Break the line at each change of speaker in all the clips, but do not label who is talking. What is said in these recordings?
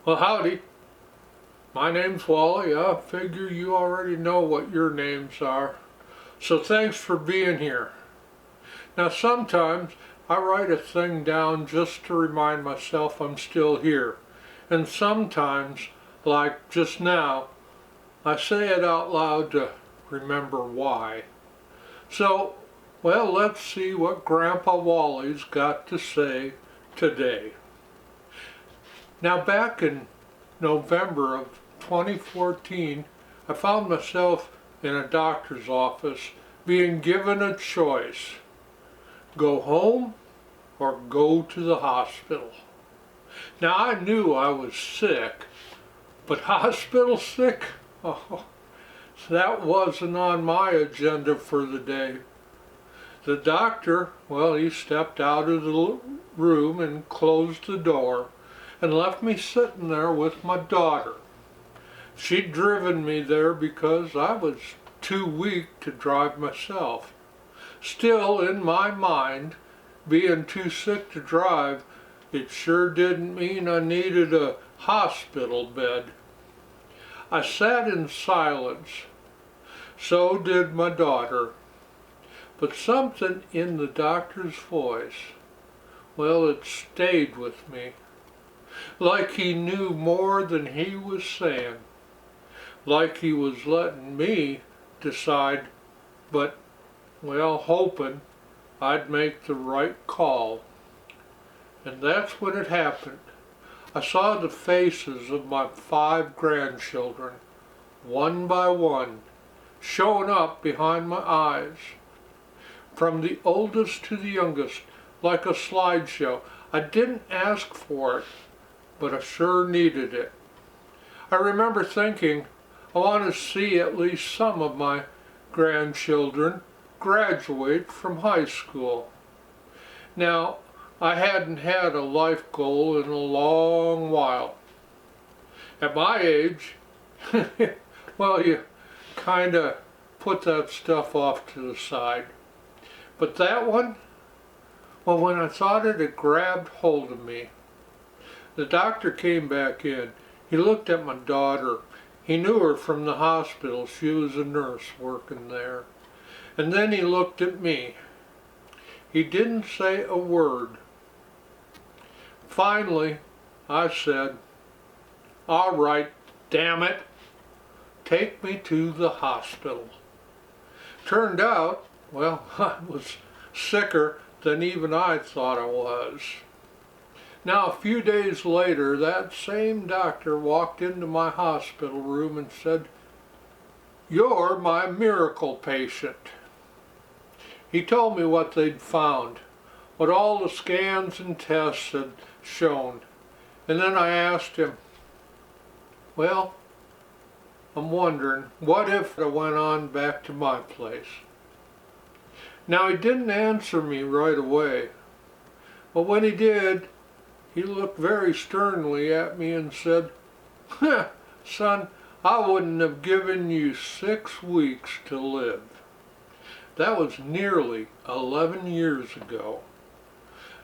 Well, howdy. My name's Wally. I figure you already know what your names are. So thanks for being here. Now sometimes I write a thing down just to remind myself I'm still here. And sometimes, like just now, I say it out loud to remember why. So, well, let's see what Grandpa Wally's got to say today. Now back in November of 2014, I found myself in a doctor's office being given a choice: go home or go to the hospital. Now I knew I was sick, but hospital sick? Oh, that wasn't on my agenda for the day. The doctor, well, he stepped out of the room and closed the door and left me sitting there with my daughter. She'd driven me there because I was too weak to drive myself. Still, in my mind, being too sick to drive, it sure didn't mean I needed a hospital bed. I sat in silence. So did my daughter. But something in the doctor's voice, well, it stayed with me. Like he knew more than he was saying. Like he was letting me decide, but, well, hoping I'd make the right call. And that's when it happened. I saw the faces of my 5 grandchildren, one by one, showing up behind my eyes. From the oldest to the youngest, like a slideshow. I didn't ask for it, but I sure needed it. I remember thinking, I want to see at least some of my grandchildren graduate from high school. Now, I hadn't had a life goal in a long while. At my age, well, you kind of put that stuff off to the side. But that one, well, when I thought it had grabbed hold of me. The doctor came back in. He looked at my daughter. He knew her from the hospital. She was a nurse working there. And then he looked at me. He didn't say a word. Finally, I said, "All right, damn it, take me to the hospital." Turned out, well, I was sicker than even I thought I was. Now, a few days later, that same doctor walked into my hospital room and said, "You're my miracle patient." He told me what they'd found, what all the scans and tests had shown. And then I asked him, well, I'm wondering, what if I went on back to my place? Now, he didn't answer me right away, but when he did, he looked very sternly at me and said, "Son, I wouldn't have given you 6 weeks to live." That was nearly 11 years ago.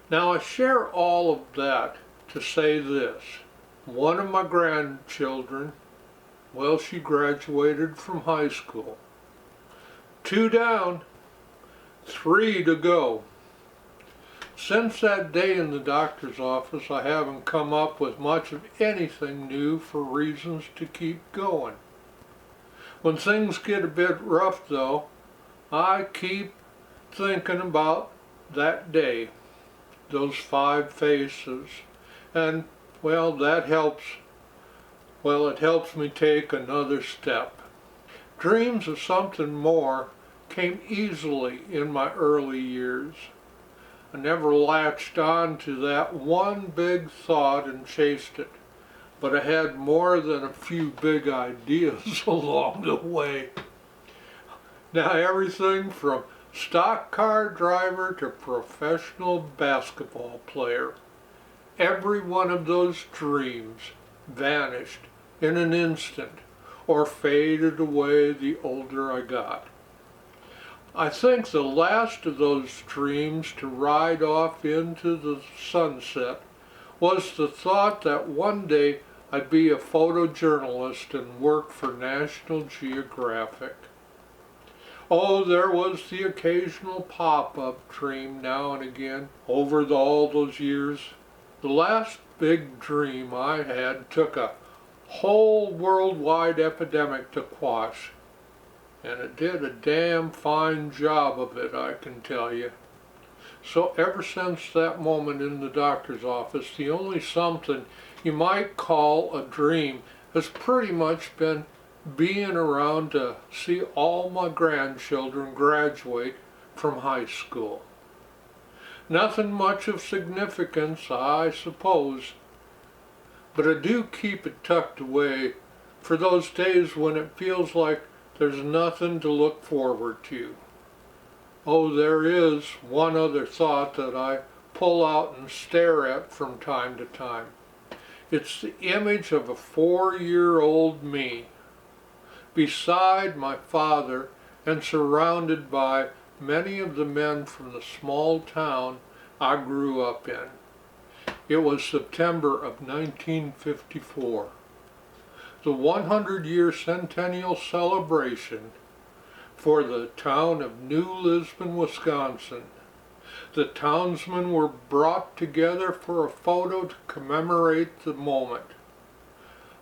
Now, I share all of that to say this. One of my grandchildren, well, she graduated from high school. 2 down, 3 to go. Since that day in the doctor's office, I haven't come up with much of anything new for reasons to keep going. When things get a bit rough, though, I keep thinking about that day, those 5 faces, and, well, that helps. Well, it helps me take another step. Dreams of something more came easily in my early years. I never latched on to that one big thought and chased it, but I had more than a few big ideas along the way. Now, everything from stock car driver to professional basketball player, every one of those dreams vanished in an instant or faded away the older I got. I think the last of those dreams to ride off into the sunset was the thought that one day I'd be a photojournalist and work for National Geographic. Oh, there was the occasional pop-up dream now and again over all those years. The last big dream I had took a whole worldwide epidemic to quash, and it did a damn fine job of it, I can tell you. So ever since that moment in the doctor's office, the only something you might call a dream has pretty much been being around to see all my grandchildren graduate from high school. Nothing much of significance, I suppose, but I do keep it tucked away for those days when it feels like there's nothing to look forward to. Oh, there is one other thought that I pull out and stare at from time to time. It's the image of a 4-year-old me, beside my father and surrounded by many of the men from the small town I grew up in. It was September of 1954. The 100-year centennial celebration for the town of New Lisbon, Wisconsin. The townsmen were brought together for a photo to commemorate the moment.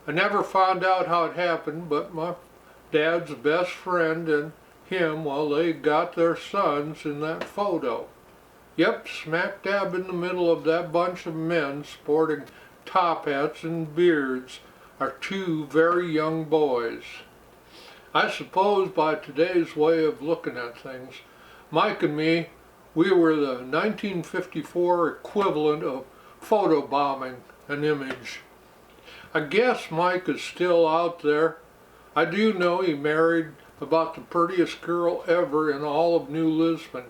I never found out how it happened, but my dad's best friend and him, well, they got their sons in that photo. Yep, smack dab in the middle of that bunch of men sporting top hats and beards are 2 very young boys. I suppose by today's way of looking at things, Mike and me, we were the 1954 equivalent of photobombing an image. I guess Mike is still out there. I do know he married about the prettiest girl ever in all of New Lisbon.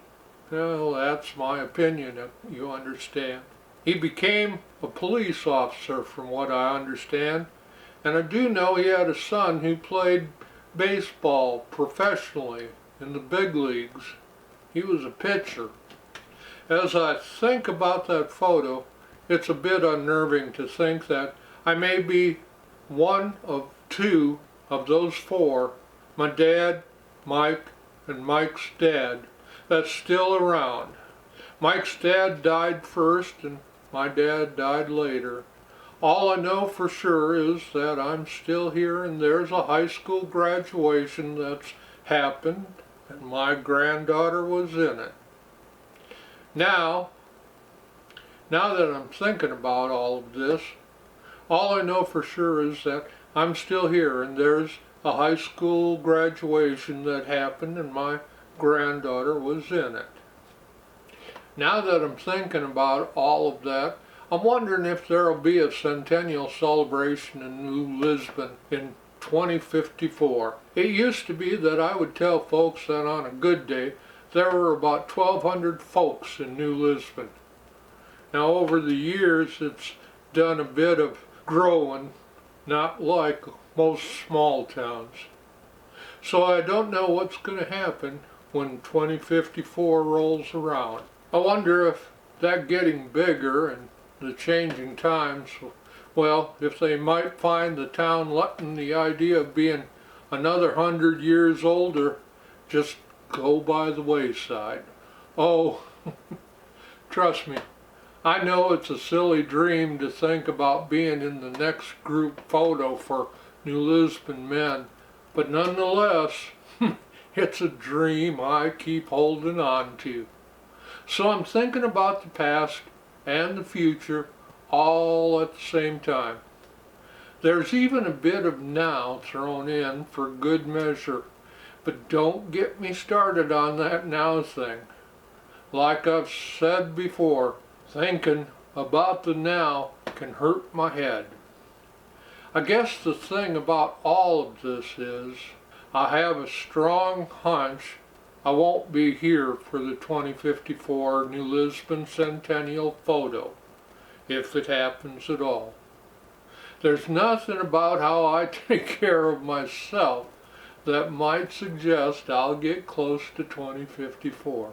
Well, that's my opinion, if you understand. He became a police officer from what I understand, and I do know he had a son who played baseball professionally in the big leagues. He was a pitcher. As I think about that photo, it's a bit unnerving to think that I may be one of 2 of those 4, my dad, Mike, and Mike's dad, that's still around. Mike's dad died first and my dad died later. All I know for sure is that I'm still here and there's a high school graduation that's happened and my granddaughter was in it. Now that I'm thinking about all of this, all I know for sure is that I'm still here and there's a high school graduation that happened and my granddaughter was in it. Now that I'm thinking about all of that, I'm wondering if there'll be a centennial celebration in New Lisbon in 2054. It used to be that I would tell folks that on a good day there were about 1,200 folks in New Lisbon. Now over the years it's done a bit of growing, not like most small towns. So I don't know what's going to happen when 2054 rolls around. I wonder if that getting bigger and the changing times, well, if they might find the town letting the idea of being another 100 years older just go by the wayside. Oh, trust me, I know it's a silly dream to think about being in the next group photo for New Lisbon men, but nonetheless, it's a dream I keep holding on to. So I'm thinking about the past and the future all at the same time. There's even a bit of now thrown in for good measure, but don't get me started on that now thing. Like I've said before, thinking about the now can hurt my head. I guess the thing about all of this is I have a strong hunch I won't be here for the 2054 New Lisbon Centennial photo, if it happens at all. There's nothing about how I take care of myself that might suggest I'll get close to 2054.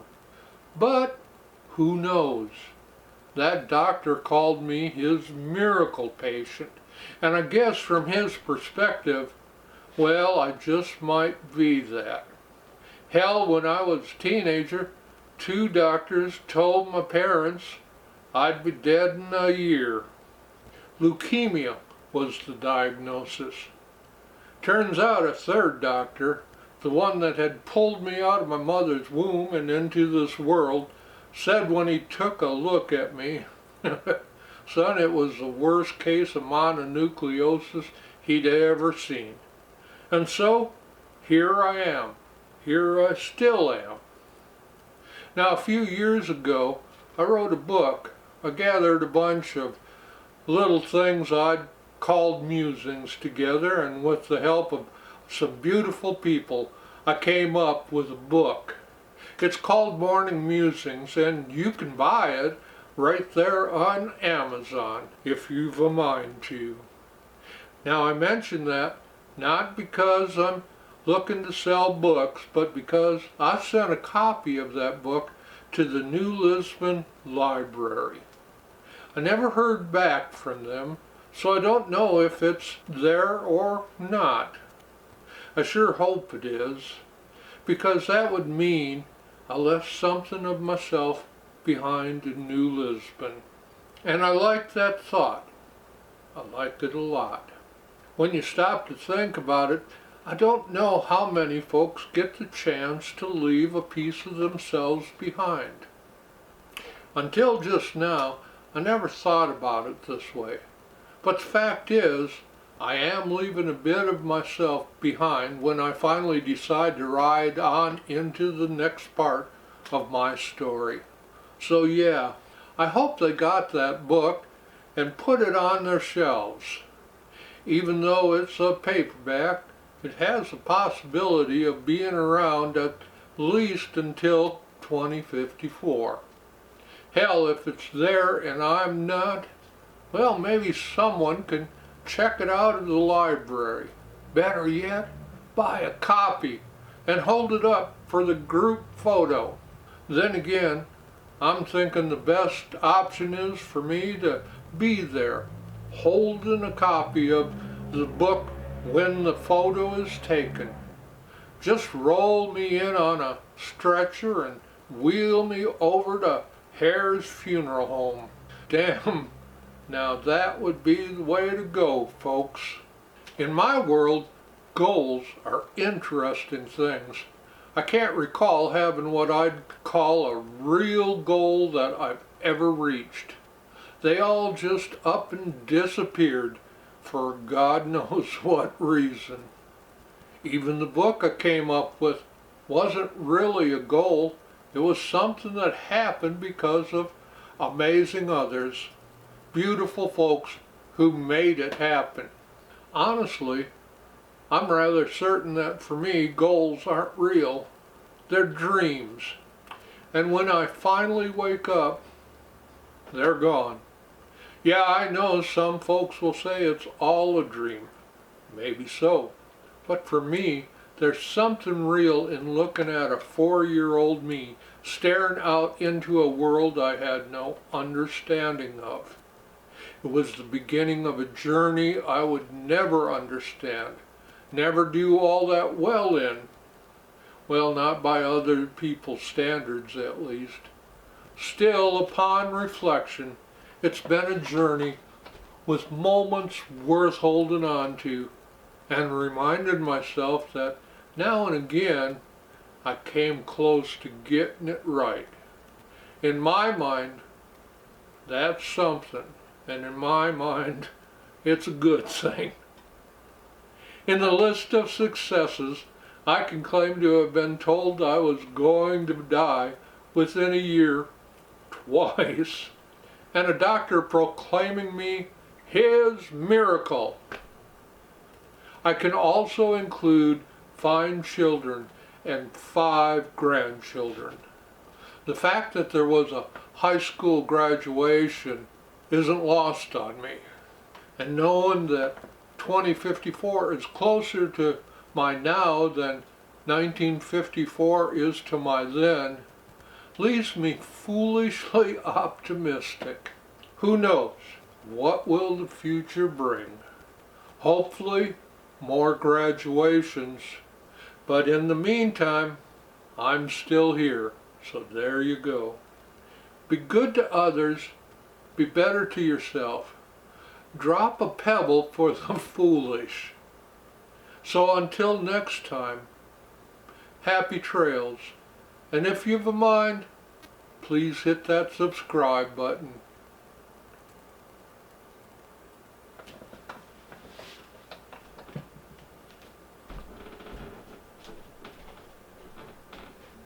But who knows? That doctor called me his miracle patient, And I guess from his perspective, well, I just might be that. Hell, when I was a teenager, 2 doctors told my parents I'd be dead in a year. Leukemia was the diagnosis. Turns out a 3rd doctor, the one that had pulled me out of my mother's womb and into this world, said when he took a look at me, son, it was the worst case of mononucleosis he'd ever seen. And so, here I am. Here I still am. Now, a few years ago, I wrote a book. I gathered a bunch of little things I'd called musings together, and with the help of some beautiful people, I came up with a book. It's called Morning Musings, and you can buy it right there on Amazon if you've a mind to. Now, I mention that not because I'm looking to sell books, but because I sent a copy of that book to the New Lisbon Library. I never heard back from them, so I don't know if it's there or not. I sure hope it is, because that would mean I left something of myself behind in New Lisbon. And I like that thought. I like it a lot. When you stop to think about it, I don't know how many folks get the chance to leave a piece of themselves behind. Until just now, I never thought about it this way. But the fact is, I am leaving a bit of myself behind when I finally decide to ride on into the next part of my story. So yeah, I hope they got that book and put it on their shelves. Even though it's a paperback, it has the possibility of being around at least until 2054. Hell, if it's there and I'm not, well, maybe someone can check it out at the library. Better yet, buy a copy and hold it up for the group photo. Then again, I'm thinking the best option is for me to be there, holding a copy of the book when the photo is taken. Just roll me in on a stretcher and wheel me over to Hare's funeral home. Damn, now that would be the way to go, folks. In my world, goals are interesting things. I can't recall having what I'd call a real goal that I've ever reached. They all just up and disappeared for God knows what reason. Even the book I came up with wasn't really a goal. It was something that happened because of amazing others, beautiful folks who made it happen. Honestly, I'm rather certain that for me, goals aren't real. They're dreams. And when I finally wake up, they're gone. Yeah, I know some folks will say it's all a dream. Maybe so. But for me, there's something real in looking at a 4-year-old me staring out into a world I had no understanding of. It was the beginning of a journey I would never understand, never do all that well in. Well, not by other people's standards at least. Still, upon reflection, it's been a journey with moments worth holding on to, and reminded myself that now and again I came close to getting it right. In my mind, that's something, and in my mind, it's a good thing. In the list of successes, I can claim to have been told I was going to die within a year twice, and a doctor proclaiming me his miracle. I can also include 5 children and 5 grandchildren. The fact that there was a high school graduation isn't lost on me. And knowing that 2054 is closer to my now than 1954 is to my then, leaves me foolishly optimistic. Who knows? what will the future bring? Hopefully, more graduations. But in the meantime, I'm still here. So there you go. Be good to others. Be better to yourself. Drop a pebble for the foolish. So until next time, happy trails. And if you've a mind, please hit that subscribe button.